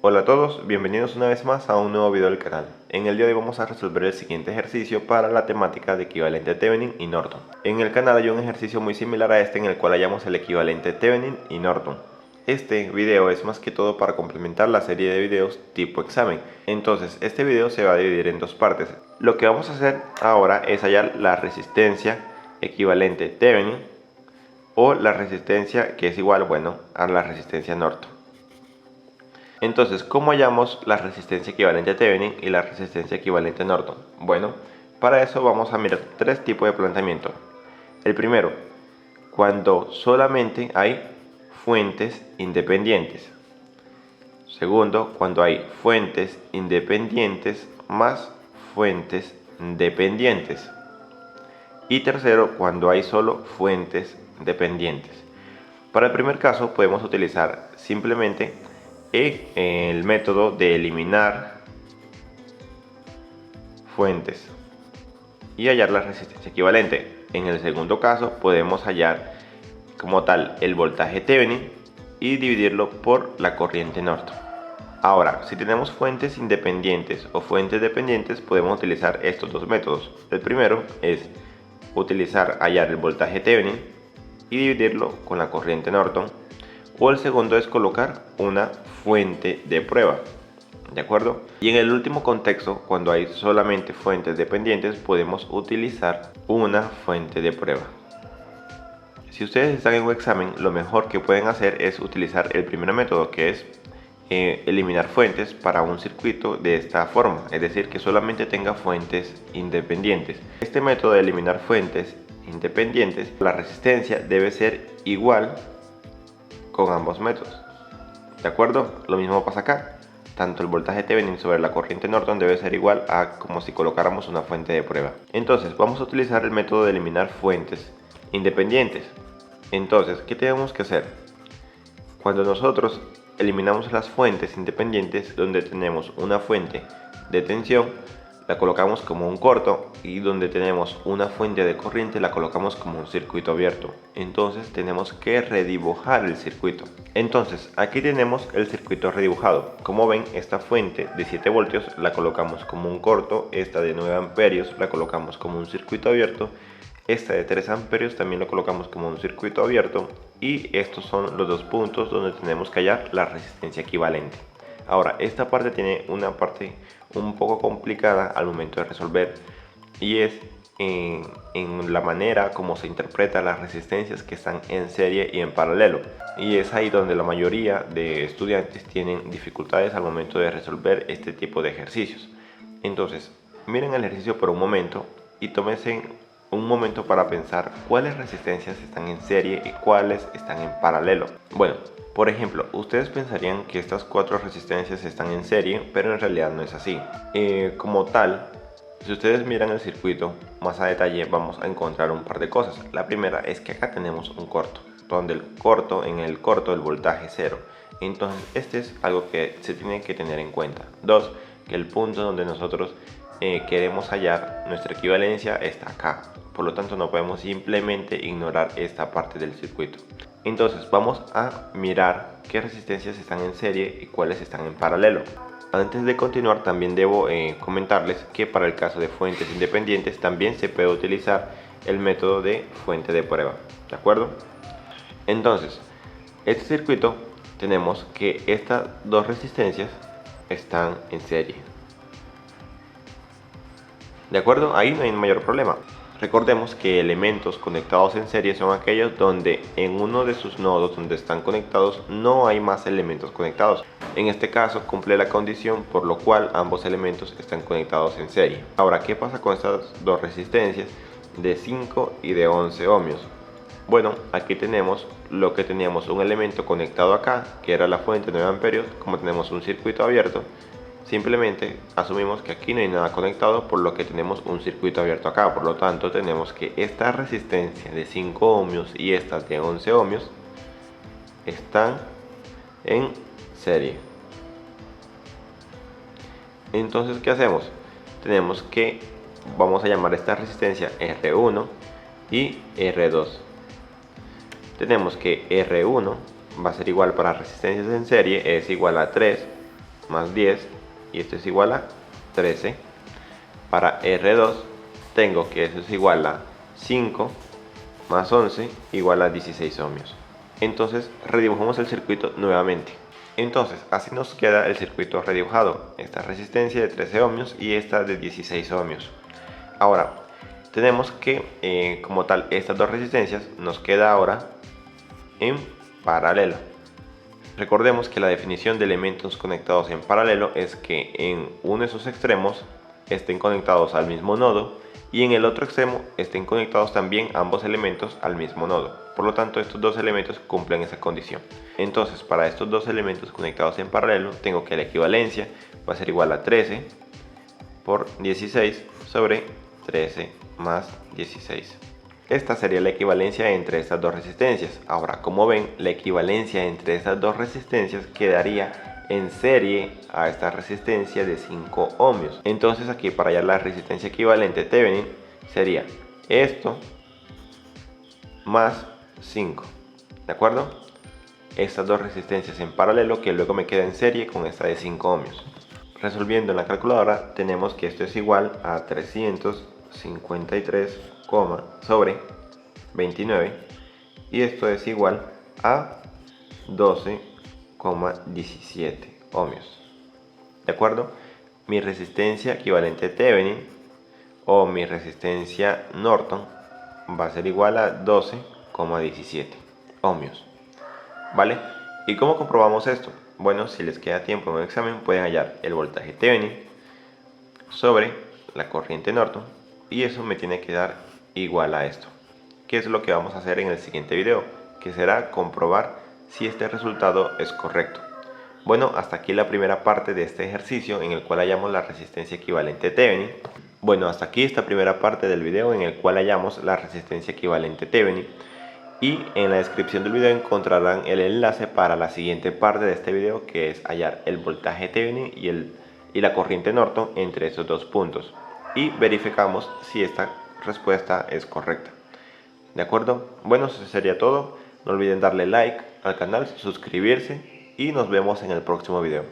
Hola a todos, bienvenidos una vez más a un nuevo video del canal. En el día de hoy vamos a resolver el siguiente ejercicio para la temática de equivalente Thevenin y Norton. En el canal hay un ejercicio muy similar a este en el cual hallamos el equivalente Thevenin y Norton. Este video es más que todo para complementar la serie de videos tipo examen. Entonces este video se va a dividir en dos partes. Lo que vamos a hacer ahora es hallar la resistencia equivalente Thevenin o la resistencia que es igual, a la resistencia Norton. Entonces, ¿cómo hallamos la resistencia equivalente a Thevenin y la resistencia equivalente a Norton? Bueno, para eso vamos a mirar tres tipos de planteamiento. El primero, cuando solamente hay fuentes independientes. Segundo, cuando hay fuentes independientes más fuentes dependientes. Y tercero, cuando hay solo fuentes dependientes. Para el primer caso podemos utilizar simplemente el método de eliminar fuentes y hallar la resistencia equivalente. En el segundo caso podemos hallar como tal el voltaje Thevenin y dividirlo por la corriente Norton. Ahora, si tenemos fuentes independientes o fuentes dependientes, podemos utilizar estos dos métodos. El primero es hallar el voltaje Thevenin y dividirlo con la corriente Norton, o el segundo es colocar una fuente de prueba, ¿de acuerdo? Y en el último contexto, cuando hay solamente fuentes dependientes, podemos utilizar una fuente de prueba. Si ustedes están en un examen, lo mejor que pueden hacer es utilizar el primer método, que es eliminar fuentes para un circuito de esta forma, es decir, que solamente tenga fuentes independientes. Este método de eliminar fuentes independientes, la resistencia debe ser igual con ambos métodos, ¿de acuerdo? Lo mismo pasa acá, tanto el voltaje Thevenin sobre la corriente Norton debe ser igual a como si colocáramos una fuente de prueba. Entonces vamos a utilizar el método de eliminar fuentes independientes. Entonces, ¿qué tenemos que hacer? Cuando nosotros eliminamos las fuentes independientes, donde tenemos una fuente de tensión, la colocamos como un corto, y donde tenemos una fuente de corriente la colocamos como un circuito abierto. Entonces tenemos que redibujar el circuito. Entonces aquí tenemos el circuito redibujado. Como ven, esta fuente de 7 voltios la colocamos como un corto, esta de 9 amperios la colocamos como un circuito abierto, esta de 3 amperios también lo colocamos como un circuito abierto, y estos son los dos puntos donde tenemos que hallar la resistencia equivalente. Ahora, esta parte tiene una parte un poco complicada al momento de resolver, y es en la manera como se interpreta las resistencias que están en serie y en paralelo, y es ahí donde la mayoría de estudiantes tienen dificultades al momento de resolver este tipo de ejercicios. Entonces, miren el ejercicio por un momento y tómense un momento para pensar cuáles resistencias están en serie y cuáles están en paralelo. Bueno, por ejemplo, ustedes pensarían que estas 4 resistencias están en serie, pero en realidad no es así. Como tal, si ustedes miran el circuito más a detalle, vamos a encontrar un par de cosas. La primera es que acá tenemos un corto, donde en el corto el voltaje es 0. Entonces este es algo que se tiene que tener en cuenta. 2, que el punto donde nosotros queremos hallar nuestra equivalencia está acá. Por lo tanto no podemos simplemente ignorar esta parte del circuito. Entonces vamos a mirar qué resistencias están en serie y cuáles están en paralelo. Antes de continuar, también debo comentarles que para el caso de fuentes independientes también se puede utilizar el método de fuente de prueba, ¿de acuerdo? Entonces, este circuito tenemos que estas dos resistencias están en serie, ¿de acuerdo? Ahí no hay mayor problema. Recordemos que elementos conectados en serie son aquellos donde en uno de sus nodos donde están conectados no hay más elementos conectados. En este caso cumple la condición por lo cual ambos elementos están conectados en serie. Ahora, ¿qué pasa con estas dos resistencias de 5 y de 11 ohmios? Bueno, aquí tenemos lo que teníamos, un elemento conectado acá, que era la fuente de 9 amperios. Como tenemos un circuito abierto, simplemente asumimos que aquí no hay nada conectado, por lo que tenemos un circuito abierto acá. Por lo tanto, tenemos que esta resistencia de 5 ohmios y estas de 11 ohmios están en serie. Entonces, ¿qué hacemos? Tenemos que, vamos a llamar esta resistencia R1 y R2. Tenemos que R1 va a ser igual para resistencias en serie, es igual a 3 más 10 y esto es igual a 13. Para R2 tengo que eso es igual a 5 más 11 igual a 16 ohmios. Entonces redibujamos el circuito nuevamente. Entonces así nos queda el circuito redibujado, esta resistencia de 13 ohmios y esta de 16 ohmios. Ahora tenemos que como tal estas dos resistencias nos queda ahora en paralelo. Recordemos que la definición de elementos conectados en paralelo es que en uno de sus extremos estén conectados al mismo nodo y en el otro extremo estén conectados también ambos elementos al mismo nodo. Por lo tanto, estos dos elementos cumplen esa condición. Entonces, para estos dos elementos conectados en paralelo, tengo que la equivalencia va a ser igual a 13 por 16 sobre 13 más 16. Esta sería la equivalencia entre estas dos resistencias. Ahora, como ven, la equivalencia entre estas dos resistencias quedaría en serie a esta resistencia de 5 ohmios. Entonces aquí para hallar la resistencia equivalente Thevenin sería esto más 5. ¿De acuerdo? Estas dos resistencias en paralelo que luego me queda en serie con esta de 5 ohmios. Resolviendo en la calculadora tenemos que esto es igual a 353, sobre 29 y esto es igual a 12,17 ohmios. ¿De acuerdo? Mi resistencia equivalente Thevenin o mi resistencia Norton va a ser igual a 12,17 ohmios. ¿Vale? ¿Y cómo comprobamos esto? Bueno, si les queda tiempo en un examen pueden hallar el voltaje Thevenin sobre la corriente Norton y eso me tiene que dar igual a esto, que es lo que vamos a hacer en el siguiente video, que será comprobar si este resultado es correcto. Bueno, hasta aquí la primera parte de este ejercicio en el cual hallamos la resistencia equivalente Thevenin. Bueno, hasta aquí esta primera parte del video en el cual hallamos la resistencia equivalente Thevenin y en la descripción del video encontrarán el enlace para la siguiente parte de este video, que es hallar el voltaje Thevenin y la corriente Norton entre esos dos puntos y verificamos si esta respuesta es correcta. ¿De acuerdo? Bueno, eso sería todo. No olviden darle like al canal, suscribirse y nos vemos en el próximo video.